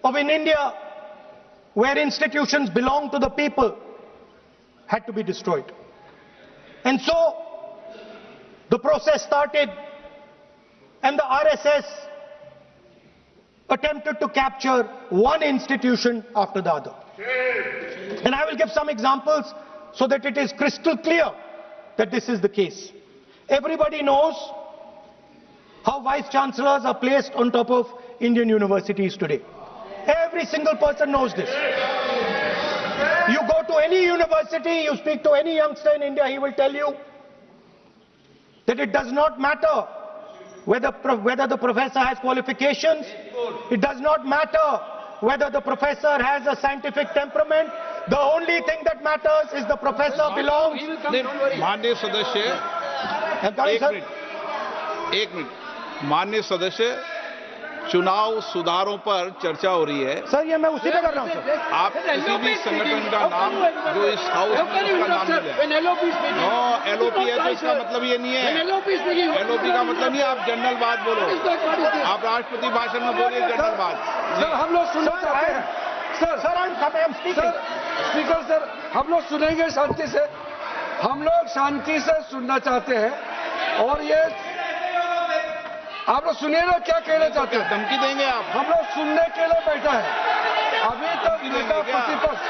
of in India where institutions belong to the people had to be destroyed. And so the process started, and the RSS attempted to capture one institution after the other. And I will give some examples so that it is crystal clear that this is the case. Everybody knows how vice chancellors are placed on top of Indian universities today. Every single person knows this. You go to any university, you speak to any youngster in India, he will tell you that it does not matter whether the professor has qualifications, it does not matter whether the professor has a scientific temperament. The only thing that matters is the professor belongs. माननीय सदस्य, एक minute, माननीय सदस्य, चुनाव सुधारों पर चर्चा हो रही है। सर ये मैं उसी पे कर रहा हूँ सर। आप किसी भी संगठन का नाम जो इस हाउस में उसका नाम मिले। नो एलओपी है तो इसका मतलब ये नहीं है। एलओपी का मतलब नहीं है, आप जनरल बात बोलो। आप राष्ट्रपति भाषण में बोलिए जनरल बात। सर हम लोग सुनना चाहते हैं। सर स्पीकर सर हम लोग सुनेंगे शांति से। हम लोग शांति से सुनना चाहते हैं और ये आप लोग सुनिए ना क्या कहना चाहते हैं। धमकी देंगे आप? हम लोग सुनने के लिए बैठा है। अभी तक नेता प्रतिपक्ष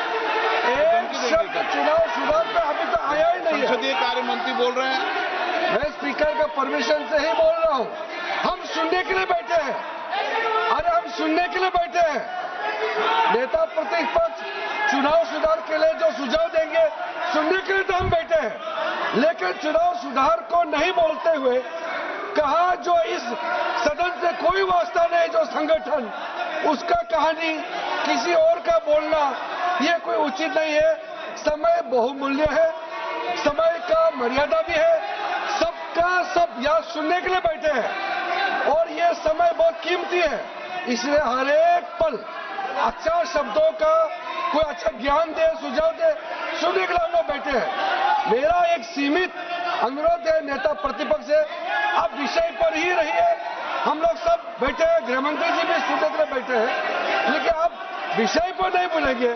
एक शब्द चुनाव सुधार पे अभी तक आया ही नहीं है। संसदीय कार्य मंत्री बोल रहे हैं। मैं स्पीकर का परमिशन से ही बोल रहा हूँ। हम सुनने के लिए बैठे हैं। अरे हम सुनने के लिए बैठे हैं। नेता प्रतिपक्ष चुनाव सुधार के लिए जो सुझाव देंगे सुनने के लिए तो हम बैठे हैं, लेकिन चुनाव सुधार को नहीं बोलते हुए कहा जो इस सदन से कोई वास्ता नहीं, जो संगठन उसका कहानी किसी और का बोलना ये कोई उचित नहीं है। समय बहुमूल्य है, समय का मर्यादा भी है, सबका सब यहाँ सुनने के लिए बैठे हैं और ये समय बहुत कीमती है, इसलिए हर एक पल अच्छा शब्दों का कोई अच्छा ज्ञान दे, सुझाव दे, सुनने के लिए हम लोग बैठे हैं। मेरा एक सीमित अनुरोध है नेता प्रतिपक्ष से, आप विषय पर ही रहिए। हम लोग सब बैठे हैं, गृह मंत्री जी भी सुनने के लिए बैठे हैं, लेकिन आप विषय पर नहीं बोलेंगे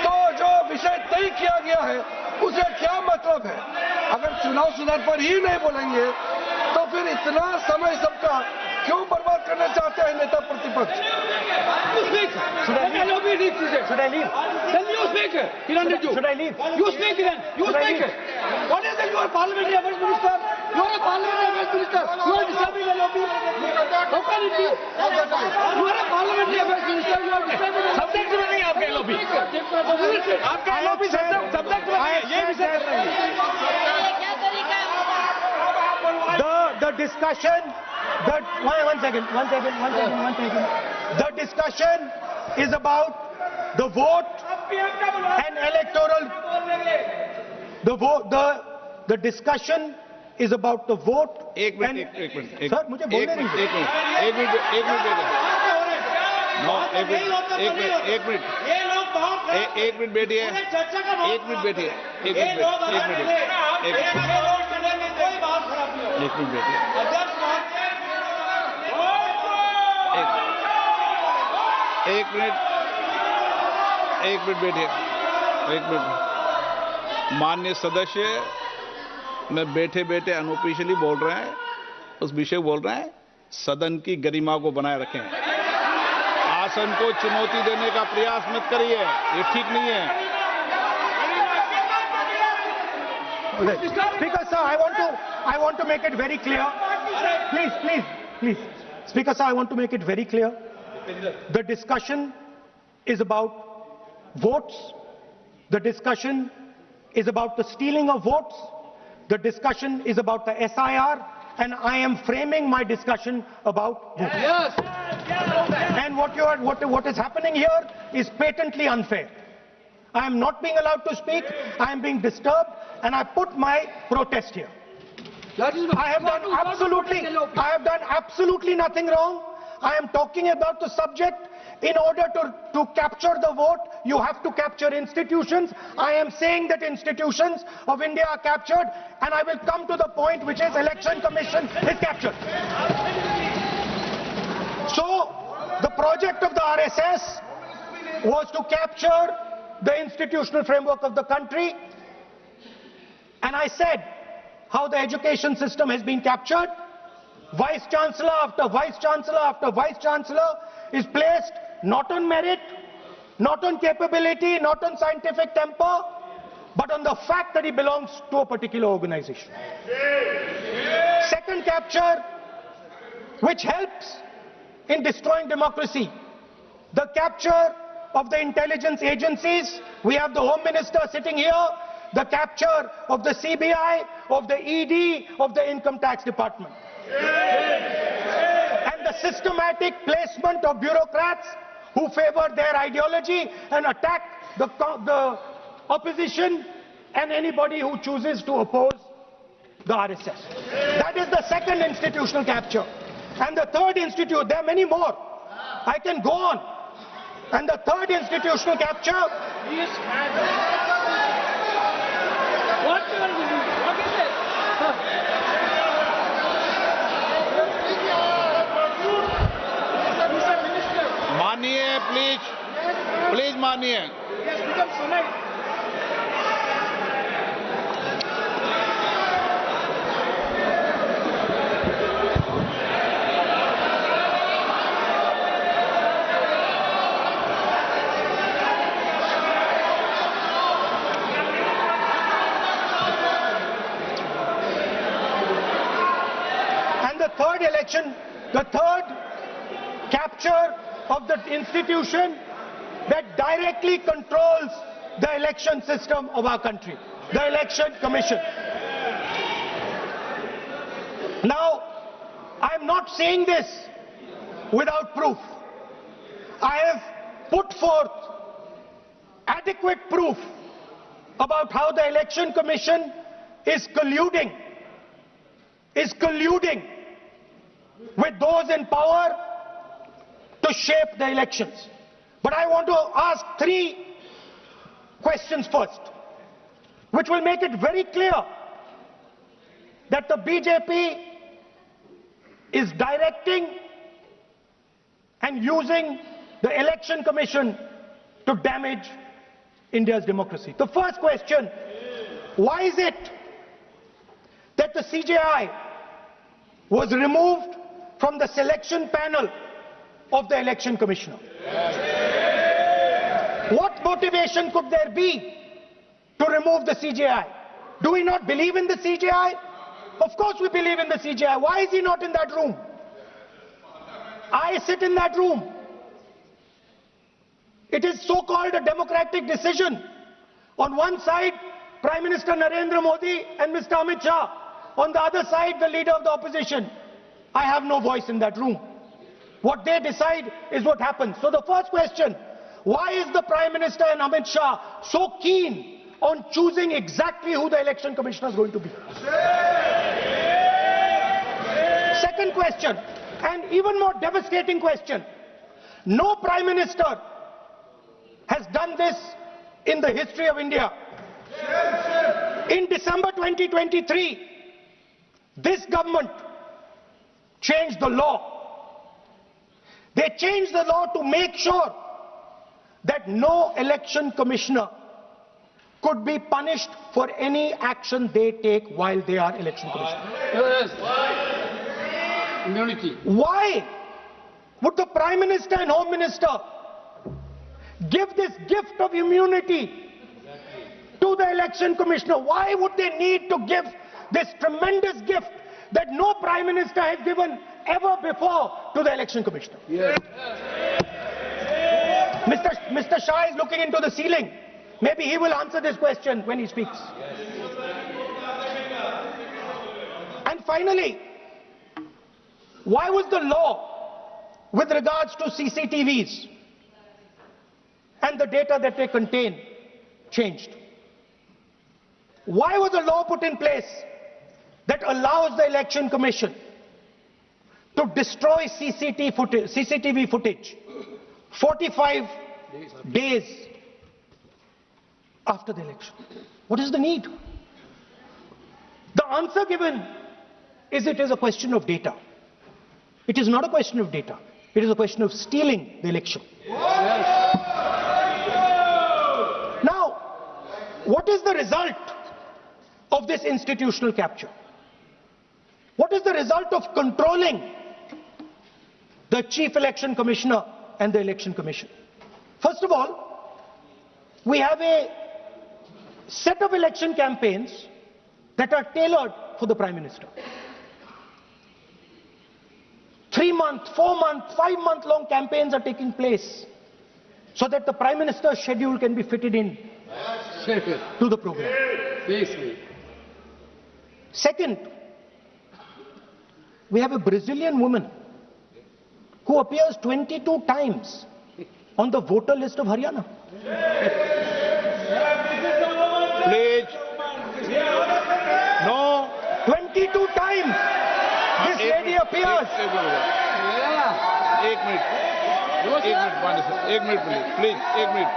तो जो विषय तय किया गया है उसे क्या मतलब है। अगर चुनाव सुधार पर ही नहीं बोलेंगे तो फिर इतना समय सबका क्यों बर्बाद करना चाहते हैं नेता प्रतिपक्ष। Should I leave? Then you speak. Should I leave? You speak then. You speak. What is it? You are parliamentary affairs minister. You are a parliamentary affairs minister. You are disturbing the lobby. How can it be? You are a parliamentary affairs minister. You are disturbing the subject में नहीं आपके lobby. आपका lobby subject में नहीं है. ये विषय कर रहे हैं. The discussion that one second. The discussion is about the vote and electoral. The discussion is about the vote. एक मिनट सर मुझे बोलने दीजिए। एक मिनट बैठिए। माननीय सदस्य मैं बैठे बैठे अनऑफिशियली बोल रहे हैं, उस विषय बोल रहे हैं, सदन की गरिमा को बनाए रखें। आसन को चुनौती देने का प्रयास मत करिए, ये ठीक नहीं है। Speaker sir, I want to make it very clear. Please. Speaker sir, I want to make it very clear. The discussion is about votes. The discussion is about the stealing of votes. The discussion is about the SIR, and I am framing my discussion about votes. Yes. And what is happening here is patently unfair. I am not being allowed to speak. I am being disturbed, and I put my protest here. I have done absolutely nothing wrong. I am talking about the subject. In order to capture the vote, you have to capture institutions. I am saying that institutions of India are captured, and I will come to the point, which is Election Commission is captured. So, the project of the RSS was to capture the institutional framework of the country. And I said how the education system has been captured. Vice Chancellor after Vice Chancellor after Vice Chancellor is placed not on merit, not on capability, not on scientific temper, but on the fact that he belongs to a particular organization. Second capture, which helps in destroying democracy, the capture of the intelligence agencies. We have the Home Minister sitting here, the capture of the CBI, of the ED, of the Income Tax Department. And the systematic placement of bureaucrats who favor their ideology and attack the opposition and anybody who chooses to oppose the RSS. That is the second institutional capture. And the third there are many more. I can go on. And the third institutional capture What is it? मानिए please मानिए. Yes, become tonight. the third capture of the institution that directly controls the election system of our country, the Election Commission. Now, I'm not saying this without proof. I have put forth adequate proof about how the Election Commission is colluding with those in power to shape the elections. But I want to ask three questions first, which will make it very clear that the BJP is directing and using the Election Commission to damage India's democracy. The first question, why is it that the CJI was removed from the selection panel of the Election Commissioner? What motivation could there be to remove the CJI? Do we not believe in the CJI? Of course we believe in the CJI. Why is he not in that room? I sit in that room. It is so-called a democratic decision. On one side, Prime Minister Narendra Modi and Mr. Amit Shah. On the other side, the leader of the opposition. I have no voice in that room. What they decide is what happens. So the first question, why is the Prime Minister and Amit Shah so keen on choosing exactly who the Election Commissioner is going to be? Second question, and even more devastating question, no Prime Minister has done this in the history of India. In December 2023, this government changed the law. They changed the law to make sure that no election commissioner could be punished for any action they take while they are election commissioner. Yes. Immunity. Why would the Prime Minister and Home Minister give this gift of immunity to the election commissioner? Why would they need to give this tremendous gift that no Prime Minister has given ever before to the election commissioner? Yes. Mr. Shah is looking into the ceiling. Maybe he will answer this question when he speaks. And finally, why was the law with regards to CCTVs and the data that they contain changed? Why was a law put in place that allows the Election Commission to destroy CCTV footage 45 days after the election? What is the need? The answer given is it is a question of data. It is not a question of data. It is a question of stealing the election. Yes. what is the result of this institutional capture? What is the result of controlling the Chief Election Commissioner and the Election Commission? First of all, we have a set of election campaigns that are tailored for the Prime Minister. 3-month, 4-month, 5-month long campaigns are taking place so that the Prime Minister's schedule can be fitted in to the program. Second, we have a Brazilian woman who appears 22 times on the voter list of Haryana. Please. No. 22 times this lady appears. एक minute please एक minute.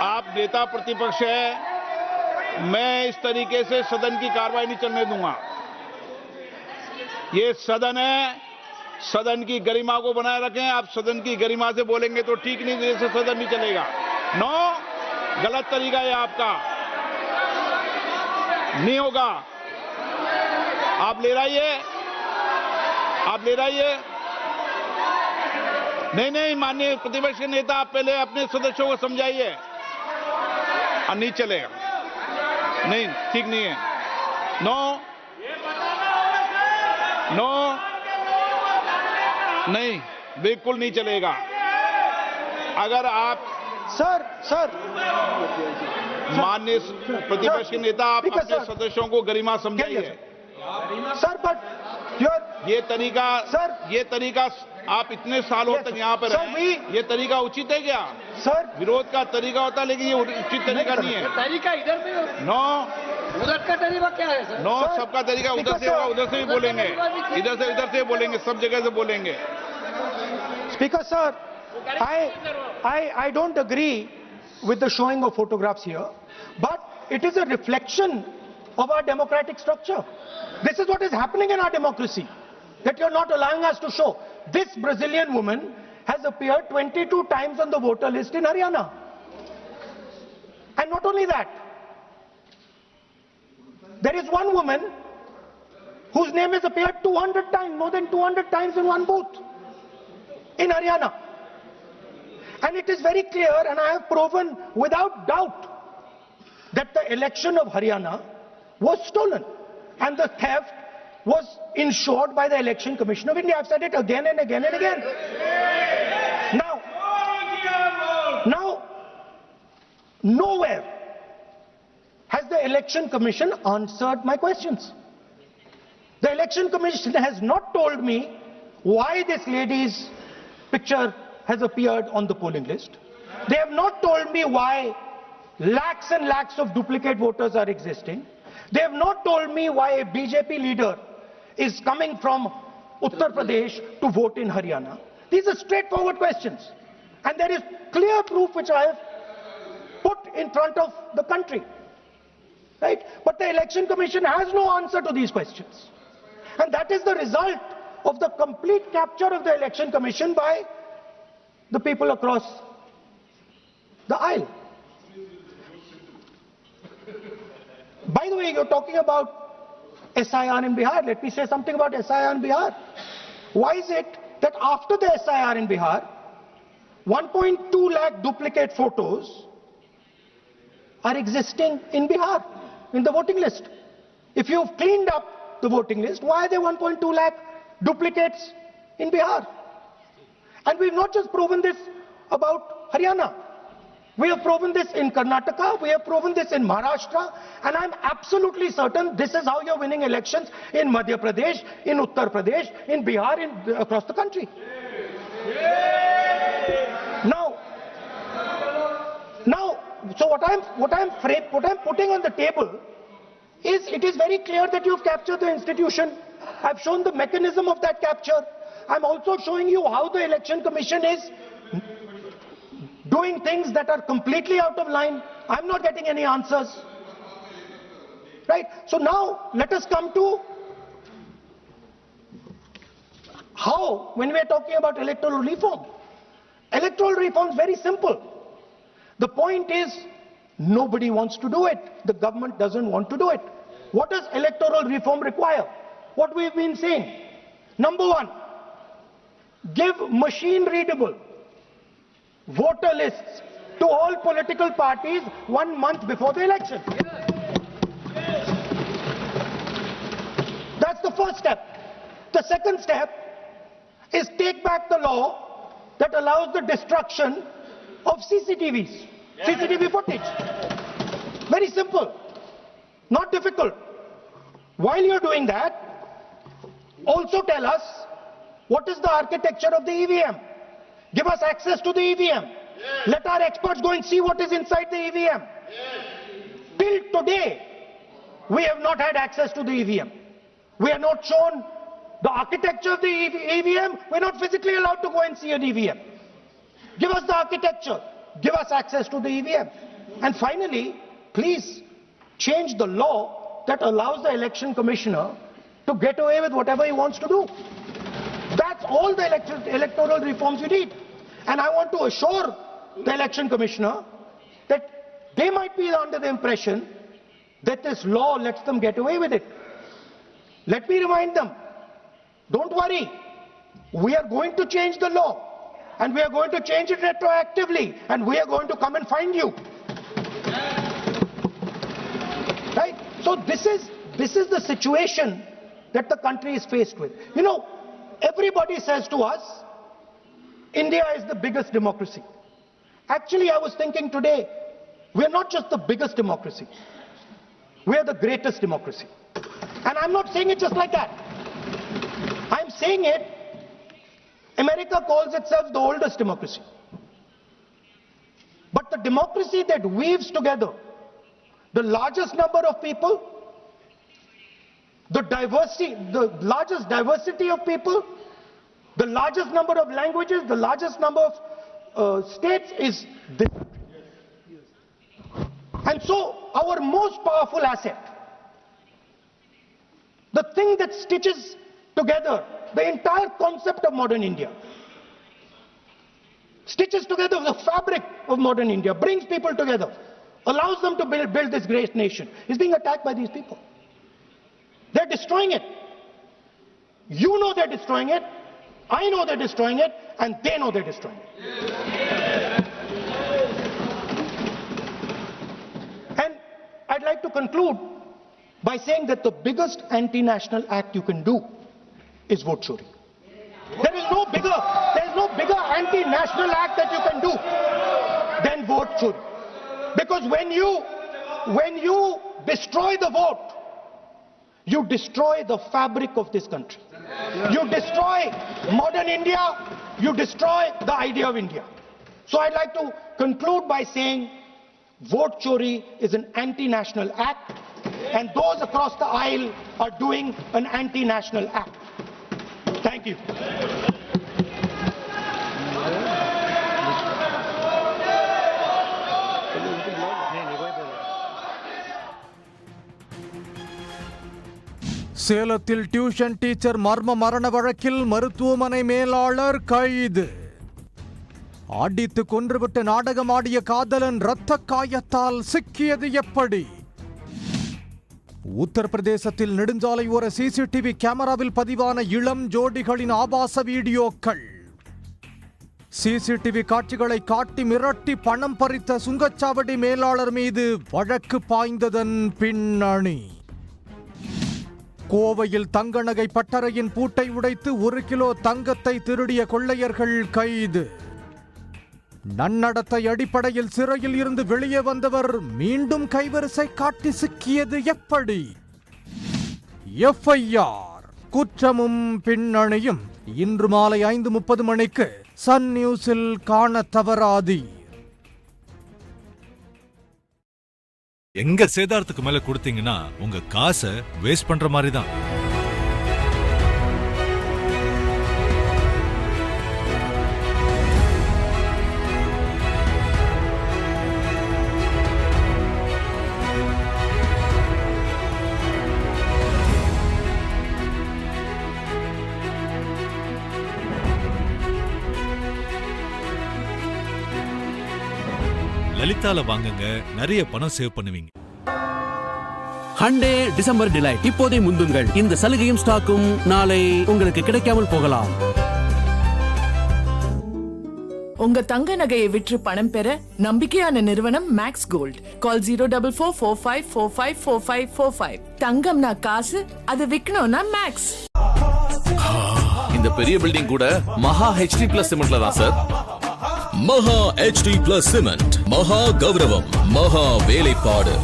आप नेता प्रतिपक्ष है, मैं इस तरीके से सदन की कार्रवाई नहीं चलने दूंगा. ये सदन है, सदन की गरिमा को बनाए रखें. आप सदन की गरिमा से बोलेंगे तो ठीक नहीं, जैसे सदन नहीं चलेगा. नो, गलत तरीका है आपका, नहीं होगा. आप ले रहिए. नहीं, माननीय प्रतिपक्ष के नेता, आप पहले अपने सदस्यों को समझाइए. नहीं चलेगा, नहीं, ठीक नहीं है. नो, नहीं, बिल्कुल नहीं चलेगा. अगर आप सर माननीय प्रतिपक्ष के नेता, आप अपने सदस्यों को गरिमा समझाइए. सर, बट ये तरीका आप इतने सालों तक यहाँ पर हैं, ये तरीका उचित है क्या? सर, विरोध का तरीका होता है, लेकिन ये उचित तरीका नहीं है. तरीका इधर भी हो. नो, उधर का तरीका क्या है सर? नो, सबका तरीका उधर से होगा, उधर से भी बोलेंगे, इधर से बोलेंगे, सब जगह से बोलेंगे. Speaker sir, I don't agree with the showing of photographs here, but it is a reflection of our democratic structure. This is what is happening in our democracy, that you're not allowing us to show. This Brazilian woman has appeared 22 times on the voter list in Haryana. And not only that, there is one woman whose name has appeared 200 times, more than 200 times in one booth in Haryana. And it is very clear, and I have proven without doubt, that the election of Haryana was stolen and the theft was ensured by the Election Commission of India. I've said it again and again and again. Now, nowhere has the Election Commission answered my questions. The Election Commission has not told me why this lady's picture has appeared on the polling list. They have not told me why lakhs and lakhs of duplicate voters are existing. They have not told me why a BJP leader is coming from Uttar Pradesh to vote in Haryana. These are straightforward questions. And there is clear proof which I have put in front of the country. Right? But the Election Commission has no answer to these questions. And that is the result of the complete capture of the Election Commission by the people across the aisle. By the way, you're talking about SIR in Bihar. Let me say something about SIR in Bihar. Why is it that after the SIR in Bihar, 1.2 lakh duplicate photos are existing in Bihar, in the voting list? If you've cleaned up the voting list, why are there 1.2 lakh duplicates in Bihar? And we've not just proven this about Haryana. We have proven this in Karnataka, we have proven this in Maharashtra, and I'm absolutely certain this is how you're winning elections in Madhya Pradesh, in Uttar Pradesh, in Bihar, across the country. Now, so what I'm putting on the table is, it is very clear that you've captured the institution. I've shown the mechanism of that capture. I'm also showing you how the Election Commission is doing things that are completely out of line. I'm not getting any answers. Right? So now, let us come to how, when we are talking about electoral reform. Electoral reform is very simple. The point is, nobody wants to do it. The government doesn't want to do it. What does electoral reform require? What we've been saying. Number one, give machine-readable voter lists to all political parties 1 month before the election. That's the first step. The second step is take back the law that allows the destruction of CCTVs, CCTV footage. Very simple, not difficult. While you're doing that, also tell us what is the architecture of the EVM. Give us access to the EVM. Let our experts go and see what is inside the EVM. Till today, we have not had access to the EVM. We are not shown the architecture of the EVM. We're not physically allowed to go and see an EVM. Give us the architecture. Give us access to the EVM. And finally, please change the law that allows the election commissioner to get away with whatever he wants to do. That's all the electoral reforms you need. And I want to assure the election commissioner that they might be under the impression that this law lets them get away with it. Let me remind them, don't worry, we are going to change the law, and we are going to change it retroactively, and we are going to come and find you. Right? So this is the situation that the country is faced with. You know, everybody says to us, India is the biggest democracy. Actually, I was thinking today, we are not just the biggest democracy, we are the greatest democracy. And I'm not saying it just like that. I'm saying it, America calls itself the oldest democracy. But the democracy that weaves together the largest number of people, the largest diversity of people, the largest number of languages, the largest number of states is this. And so our most powerful asset, the thing that stitches together the entire concept of modern India, stitches together the fabric of modern India, brings people together, allows them to build this great nation, is being attacked by these people. They're destroying it. You know they're destroying it, I know they're destroying it, and they know they're destroying it. And I'd like to conclude by saying that the biggest anti-national act you can do is vote chori. There is no bigger anti-national act that you can do than vote chori. Because when you destroy the vote, you destroy the fabric of this country. You destroy modern India, you destroy the idea of India. So I'd like to conclude by saying vote chori is an anti-national act, and those across the aisle are doing an anti-national act. Thank you. சேலத்தில் tuition teacher மர்ம மரண வழக்கில் மருத்துவமனை மேலாளர் கைது. அடித்து கொன்றுவிட்டு நாடகமாடிய காதலன் இரத்த காயத்தால் சிக்கியது எப்படி? உத்தரப்பிரதேசத்தில் நெடுஞ்சாலை ஓர சிசிடிவி கேமராவில் பதிவான இளம் ஜோடிகளின் ஆபாச வீடியோக்கள். சிசிடிவி காட்சிகளை காட்டி மிரட்டி பணம் பறித்த சுங்கச்சாவடி மேலாளர் மீது வழக்கு பாய்ந்ததன் பின்னணி. கோவையில் தங்க நகை பட்டறையின் பூட்டை உடைத்து 1 கிலோ தங்கத்தை திருடிய கொள்ளையர்கள் கைது. நன்னடத்தை அடிப்படையில் சிறையில் இருந்து வெளியே வந்தவர் மீண்டும் கைவரிசை காட்டி சிக்கியது எப்படி? எஃப்ஐஆர் குற்றமும் பின்னணியும் இன்று மாலை 5:30 மணிக்கு சன் நியூஸில் காண தவறாதீர். எங்க சேதாரத்துக்கு மேல கொடுத்தீங்கன்னா உங்க காசை வேஸ்ட் பண்ற மாதிரி தான். லலிதால வாங்குங்க, நிறைய பணம் சேவ் பண்ணுவீங்க. ஹண்டே டிசம்பர் டிலைட் இப்போதே முந்துங்கள். இந்த சலுகையும் ஸ்டாக்கும் நாளை உங்களுக்கு கிடைக்காமல் போகலாம். உங்க தங்க நகையை விற்று பணம் பெற நம்பிக்கையான நிறுவனம் மேக்ஸ் கோல்ட். கால் 04445454545. தங்கம்னா காசு, அது விக்கணும்னா மேக்ஸ். இந்த பெரிய பில்டிங் கூட மகா HD பிளஸ் சிமெண்ட்ல தான் சார். மகா HD பிளஸ் சிமெண்ட், மகா கௌரவம், மகா வேலைப்பாடு.